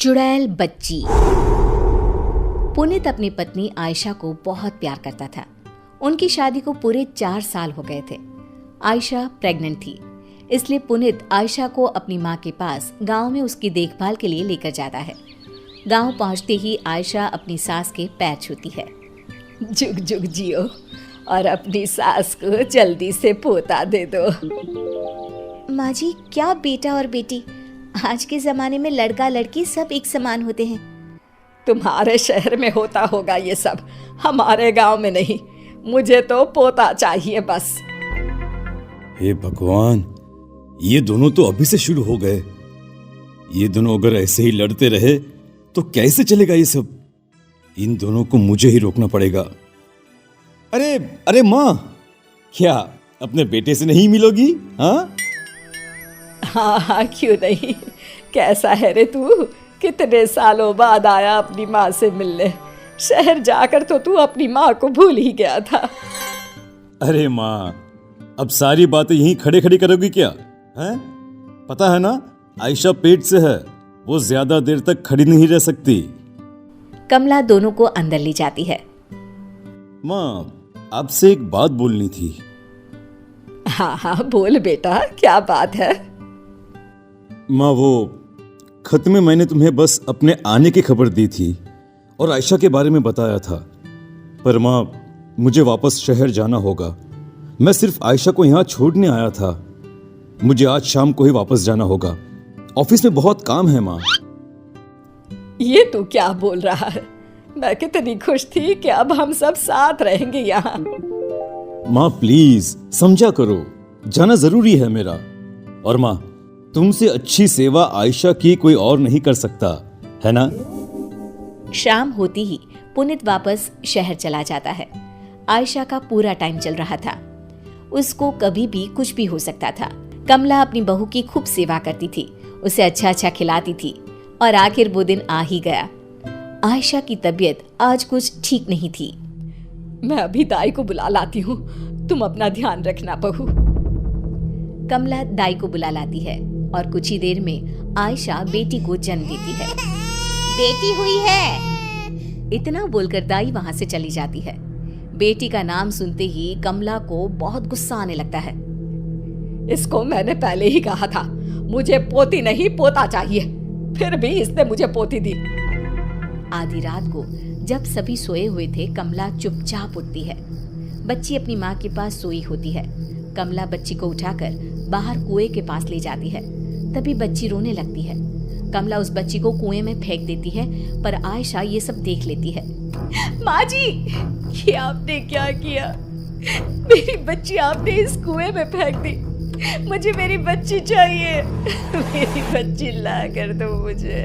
चुड़ैल बच्ची। पुनीत अपनी पत्नी आयशा को बहुत प्यार करता था। उनकी शादी को पूरे 4 साल हो गए थे। आयशा प्रेग्नेंट थी, इसलिए पुनीत आयशा को अपनी माँ के पास गांव में उसकी देखभाल के लिए लेकर जाता है। गांव पहुंचते ही आयशा अपनी सास के पैर छूती है। जुग जुग जियो और अपनी सास को जल्दी से पोता दे दो। माँ जी, क्या बेटा और बेटी, आज के जमाने में लड़का लड़की सब एक समान होते हैं। तुम्हारे शहर में होता होगा ये सब, हमारे गांव में नहीं। मुझे तो पोता चाहिए बस। हे भगवान, ये दोनों तो अभी से शुरू हो गए। ये दोनों अगर ऐसे ही लड़ते रहे तो कैसे चलेगा ये सब। इन दोनों को मुझे ही रोकना पड़ेगा। अरे अरे माँ, क्या अपने बेटे से नहीं मिलोगी? हाँ हाँ, क्यों नहीं। कैसा है रे तू? कितने सालों बाद आया अपनी माँ से मिलने। शहर जाकर तो तू अपनी माँ को भूल ही गया था। अरे माँ, अब सारी बातें यहीं खड़े खड़ी करोगी क्या? हैं? पता है ना, आयशा पेट से है, वो ज्यादा देर तक खड़ी नहीं रह सकती। कमला दोनों को अंदर ले जाती है। माँ, आपसे एक बात बोलनी थी। हाँ हाँ, बोल बेटा, क्या बात है? माँ, वो खत में मैंने तुम्हें बस अपने आने की खबर दी थी और आयशा के बारे में बताया था। पर माँ, मुझे वापस शहर जाना होगा। मैं सिर्फ आयशा को यहाँ छोड़ने आया था। मुझे आज शाम को ही वापस जाना होगा। ऑफिस में बहुत काम है माँ। ये तू क्या बोल रहा है? मैं कितनी खुश थी कि अब हम सब साथ रहेंगे यहाँ। माँ प्लीज समझा करो, जाना जरूरी है मेरा। और माँ, तुमसे अच्छी सेवा आयशा की कोई और नहीं कर सकता, है ना? शाम होती ही पुनीत वापस शहर चला जाता है। आयशा का पूरा टाइम चल रहा था। उसको कभी भी कुछ भी हो सकता था। कमला अपनी बहू की खूब सेवा करती थी, उसे अच्छा अच्छा खिलाती थी और आखिर वो दिन आ ही गया। आयशा की तबीयत आज कुछ ठीक नहीं थी। मैं अभी दाई को बुला लाती हूँ, तुम अपना ध्यान रखना बहू। कमला दाई को बुला लाती है और कुछ ही देर में आयशा बेटी को जन्म देती है। बेटी हुई है, इतना बोलकर दाई वहां से चली जाती है। बेटी का नाम सुनते ही कमला को बहुत गुस्सा आने लगता है। इसको मैंने पहले ही कहा था, मुझे पोती नहीं पोता चाहिए, फिर भी इसने मुझे पोती दी। आधी रात को जब सभी सोए हुए थे, कमला चुपचाप उठती है। बच्ची अपनी माँ के पास सोई होती है। कमला बच्ची को उठाकर बाहर कुएं के पास ले जाती है। तभी बच्ची रोने लगती है। कमला उस बच्ची को कुएं में फेंक देती है, पर आयशा ये सब देख लेती है। माँ जी, ये आपने क्या किया? मेरी बच्ची आपने इस कुएं में फेंक दी। मुझे मेरी बच्ची चाहिए। मेरी बच्ची ला कर दो मुझे।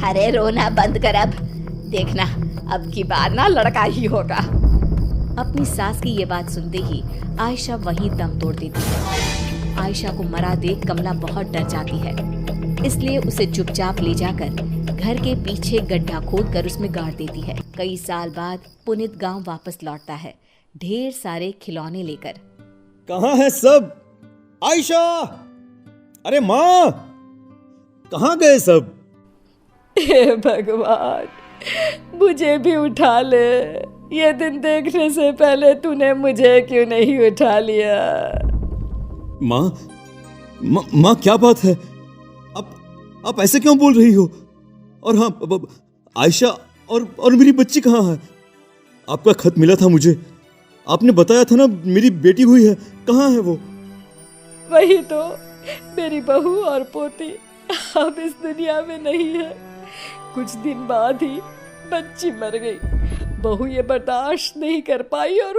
अरे रोना बंद कर, अब देखना, अब की बार ना लड़का ही होगा। अपनी सास की ये बात सुनते ही आयशा वहीं दम तोड़ देती है। आयशा को मरा देख कमला बहुत डर जाती है, इसलिए उसे चुपचाप ले जाकर घर के पीछे गड्ढा खोदकर उसमें गाड़ देती है। कई साल बाद पुनीत गांव वापस लौटता है, ढेर सारे खिलौने लेकर। कहाँ है सब? आयशा! अरे माँ, कहाँ गए सब? हे भगवान, मुझे भी उठा ले। ये दिन देखने से पहले तूने मुझे क्यों नहीं उठा लिया? माँ, क्या बात है? आप ऐसे क्यों बोल रही हो? और हाँ, आयशा और मेरी बच्ची कहाँ है? आपका खत मिला था मुझे, आपने बताया था ना मेरी बेटी हुई है, कहाँ है वो? वही तो, मेरी बहू और पोती अब इस दुनिया में नहीं है। कुछ दिन बाद ही बच्ची मर गई। बहू ये बर्दाश्त नहीं कर पाई और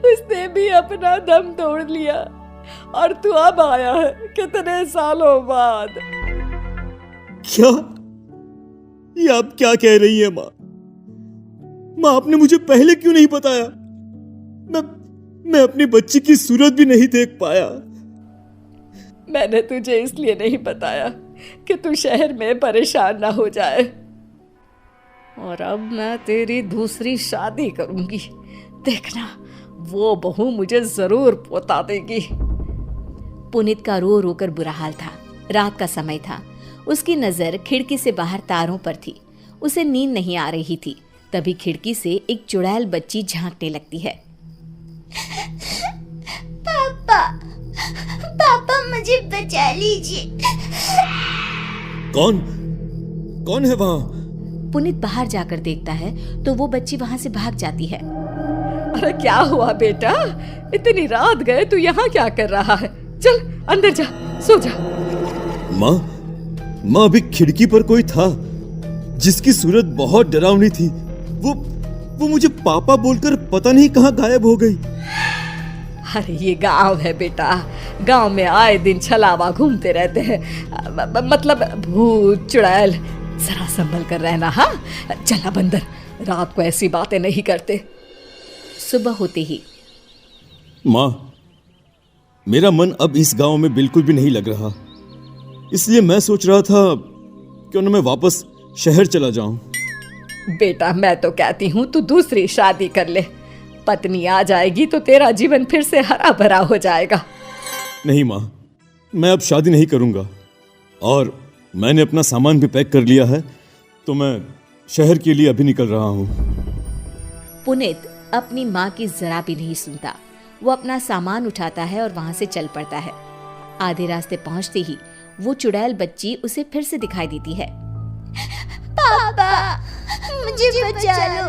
उसने भी अपना दम तोड़ लिया। और तू अब आया है कितने सालों बाद। क्या? ये आप क्या कह रही है माँ? माँ, आपने मुझे पहले क्यों नहीं बताया? मैं अपनी बच्ची की सूरत भी नहीं देख पाया। मैंने तुझे इसलिए नहीं बताया कि तू शहर में परेशान ना हो जाए। और अब मैं तेरी दूसरी शादी करूंगी, देखना वो बहू मुझे जरूर पोता देगी। पुनीत का रो रो कर बुरा हाल था। रात का समय था। उसकी नजर खिड़की से बाहर तारों पर थी। उसे नींद नहीं आ रही थी। तभी खिड़की से एक चुड़ैल बच्ची झांकने लगती है। पापा, पापा मुझे बचा लीजिए। कौन है वहाँ? पुनीत बाहर जाकर देखता है तो वो बच्ची वहाँ से भाग जाती है। अरे क्या हुआ बेटा, इतनी रात गए तू यहाँ क्या कर रहा है? चल अंदर जा, सो जा। माँ अभी खिड़की पर कोई था जिसकी सूरत बहुत डरावनी थी। वो मुझे पापा बोलकर पता नहीं कहाँ गायब हो गई। अरे ये गांव है बेटा, गांव में आए दिन छलावा घूमते रहते हैं, मतलब भूत चुड़ैल। जरा संभल कर रहना। हाँ चला बंदर, रात को ऐसी बातें नहीं करते। सुबह होते ही माँ, मेरा मन अब इस गांव में बिल्कुल भी नहीं लग रहा, इसलिए मैं सोच रहा था क्यों न मैं वापस शहर चला जाऊं। बेटा मैं तो कहती हूँ तू दूसरी शादी कर ले, पत्नी आ जाएगी तो तेरा जीवन फिर से हरा भरा हो जाएगा। नहीं माँ, मैं अब शादी नहीं करूंगा और मैंने अपना सामान भी पैक कर लिया है, तो मैं शहर के लिए अभी निकल रहा हूँ। पुनीत अपनी माँ की जरा भी नहीं सुनता। वो अपना सामान उठाता है और वहाँ से चल पड़ता है। आधे रास्ते पहुँचते ही वो चुड़ैल बच्ची उसे फिर से दिखाई देती है। पापा मुझे बचा लो,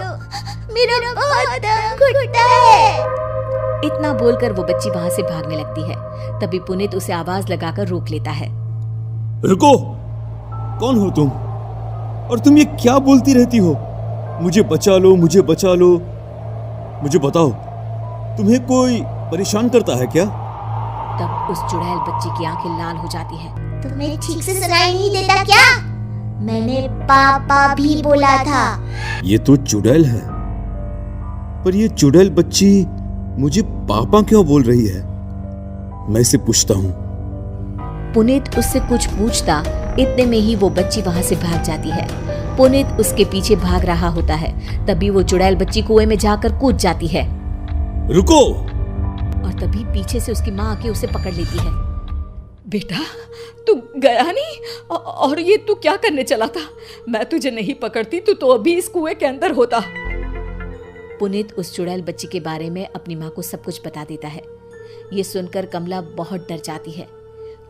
मेरा बहुत दम घुटता है। इतना बोलकर वो बच्ची वहाँ से भागने लगती है। तभी पुनीत उसे आवाज लगाकर रोक लेता है। रुको, कौन हो तुम? और तुम ये क्या बोलती रहती हो? मुझे बचा लो, मुझे बचा लो। मुझे बताओ, तुम्हें कोई परेशान करता है क्या? तब उस चुड़ैल बच्ची की आंखें लाल हो जाती है। तुम्हें ठीक से सुनाई नहीं देता क्या? मैंने पापा भी बोला था। ये तो चुड़ैल है, पर ये चुड़ैल बच्ची मुझे पापा क्यों बोल रही है? मैं इसे पूछता हूँ। पुनीत उससे कुछ पूछता, इतने में ही वो बच्ची वहाँ से भाग जाती है। पुनीत उसके पीछे भाग रहा होता है। तभी वो चुड़ैल बच्ची कुएं में जाकर कूद जाती है। रुको! और तभी पीछे से उसकी माँ आके उसे पकड़ लेती है। बेटा तू गया नहीं, और ये तू क्या करने चला था? मैं तुझे नहीं पकड़ती तो अभी इस कुएं के अंदर होता। पुनीत उस चुड़ैल बच्ची के बारे में अपनी माँ को सब कुछ बता देता है। ये सुनकर कमला बहुत डर जाती है,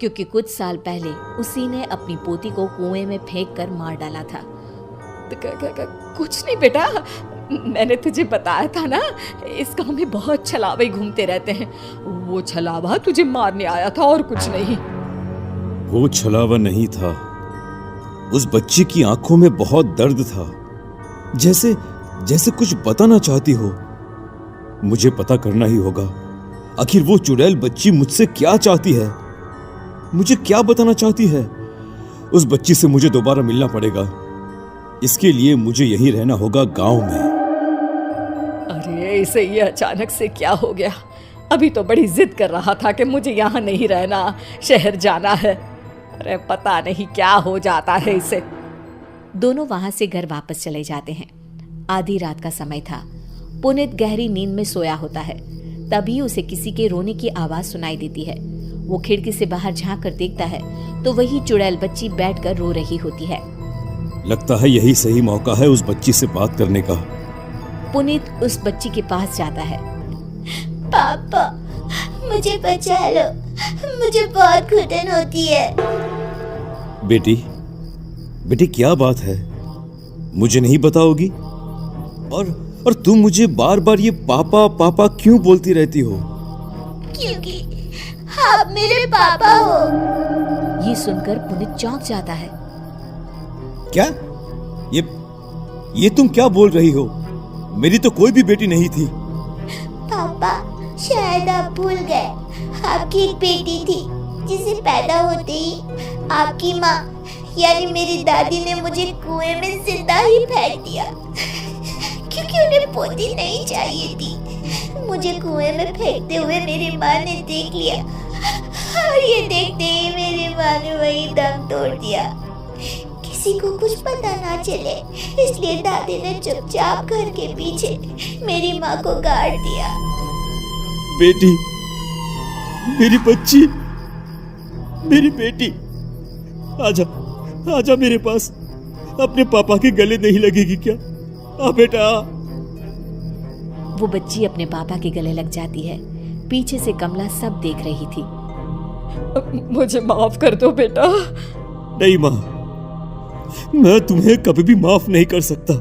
क्योंकि कुछ साल पहले उसी ने अपनी पोती को कुएं में फेंक कर मार डाला था। कुछ नहीं बेटा, मैंने तुझे बताया था ना, इस गांव में बहुत छलावे घूमते रहते हैं। वो छलावा तुझे मारने आया था और कुछ नहीं। वो छलावा नहीं था, उस बच्ची की आंखों में बहुत दर्द था, जैसे कुछ बताना चाहती हो। मुझे पता करना ही होगा, आखिर वो चुड़ैल बच्ची मुझसे क्या चाहती है, मुझे क्या बताना चाहती है। उस बच्ची से मुझे दोबारा मिलना पड़ेगा। इसके लिए मुझे यहीं रहना होगा गांव में। अरे इसे ये अचानक से क्या हो गया? अभी तो बड़ी जिद कर रहा था कि मुझे यहाँ नहीं रहना, शहर जाना है। अरे पता नहीं क्या हो जाता है इसे। दोनों वहां से घर वापस चले जाते हैं। आधी रात का समय था। पुनीत गहरी नींद में सोया होता है। तभी उसे किसी के रोने की आवाज सुनाई देती है। वो खिड़की से बाहर झांक कर देखता है तो वही चुड़ैल बच्ची बैठकर रो रही होती है। लगता है यही सही मौका है उस बच्ची से बात करने का। पुनीत उस बच्ची के पास जाता है। पापा मुझे बचा लो, मुझे बहुत घुटन होती है। बेटी क्या बात है, मुझे नहीं बताओगी? और तुम मुझे बार बार ये पापा पापा क्यों बोलती रहती हो? क्योंकि आप मेरे पापा हो। ये सुनकर पुनीत चौंक जाता है। क्या? ये तुम क्या बोल रही हो? मेरी तो कोई भी बेटी नहीं थी। पापा शायद आप भूल गए, आपकी एक बेटी थी जिसे पैदा होते ही आपकी माँ यानी मेरी दादी ने मुझे कुएं में जिंदा ही फेंक दिया, क्योंकि उन्हें पोती नहीं चाहिए थी। मुझे कुएं में फेंकते हुए मेरी माँ ने देख लिया और ये देखते ही मेरी माँ ने वही दम तोड़ दिया। किसी को कुछ पता ना चले इसलिए दादी ने चुपचाप घर के पीछे मेरी माँ को गाड़ दिया। बेटी, मेरी बच्ची, मेरी बेटी, आजा आजा मेरे पास, अपने पापा के गले नहीं लगेगी क्या? आ बेटा। वो बच्ची अपने पापा के गले लग जाती है। पीछे से कमला सब देख रही थी। मुझे माफ कर दो बेटा। नहीं माँ, मैं तुम्हें कभी भी माफ नहीं कर सकता।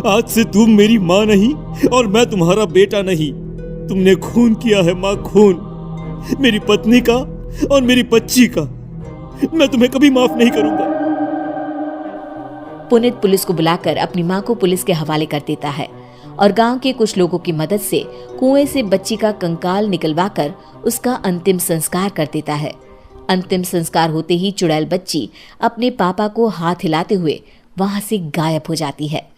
आज से तुम मेरी माँ नहीं और मैं तुम्हारा बेटा नहीं। तुमने खून किया है माँ, खून, मेरी पत्नी का और मेरी बच्ची का। मैं तुम्हें कभी माफ नहीं करूंगा। पुनीत पुलिस को बुलाकर अपनी मां को पुलिस के हवाले कर देता है और गांव के कुछ लोगों की मदद से कुएं से बच्ची का कंकाल निकलवाकर उसका अंतिम संस्कार कर देता है। अंतिम संस्कार होते ही चुड़ैल बच्ची अपने पापा को हाथ हिलाते हुए वहां से गायब हो जाती है।